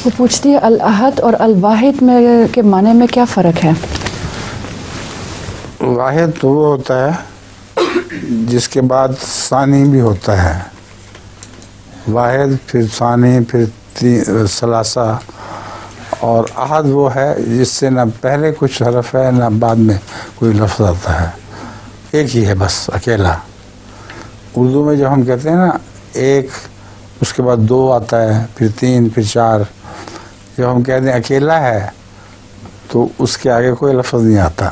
وہ پوچھتی ہے الاحد اور الواحد میں کے معنی میں کیا فرق ہے؟ واحد تو وہ ہوتا ہے جس کے بعد ثانی بھی ہوتا ہے. واحد پھر ثانی پھر ثلاثہ. اور احد وہ ہے جس سے نہ پہلے کچھ حرف ہے نہ بعد میں کوئی لفظ آتا ہے. ایک ہی ہے بس اکیلا. اردو میں جب ہم کہتے ہیں نا ایک، اس کے بعد دو آتا ہے، پھر تین، پھر چار. جب ہم کہتے ہیں اکیلا ہے تو اس کے آگے کوئی لفظ نہیں آتا.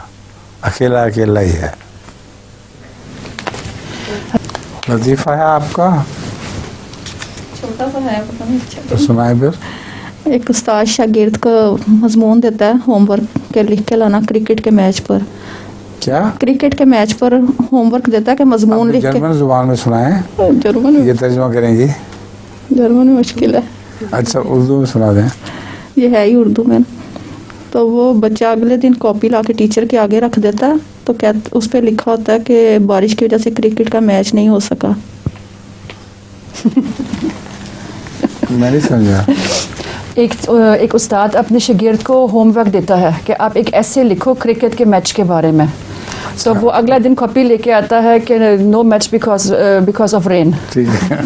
اکیلا اکیلا ہی ہے. لطیفہ ہے آپ کا؟ چھوٹا سا ہے، پتہ نہیں. تو سنائے پھر. ایک استاد شاگرد کو مضمون دیتا ہے ہوم ورک کے لکھ کے لانا کرکٹ کے میچ پر. کیا؟ کرکٹ کے میچ پر ہوم ورک دیتا ہے کہ مضمون لکھ کے. جرمن زبان میں سنائیں. جرمن یہ ترجمہ کریں گی؟ جرمن میں مشکل ہے. اچھا اردو میں سنا دیں. یہ ہے ہی اردو میں. تو وہ بچہ اگلے دن کاپی لا کے ٹیچر کے آگے رکھ دیتا ہے تو اس پہ لکھا ہوتا ہے کہ بارش کی وجہ سے کرکٹ کا میچ نہیں ہو سکا. میں نہیں سمجھا. ایک استاد اپنے شاگرد کو ہوم ورک دیتا ہے کہ آپ ایک ایسے لکھو کرکٹ کے میچ کے بارے میں. تو وہ اگلا دن کاپی لے کے آتا ہے کہ no match because of rain. ٹھیک ہے.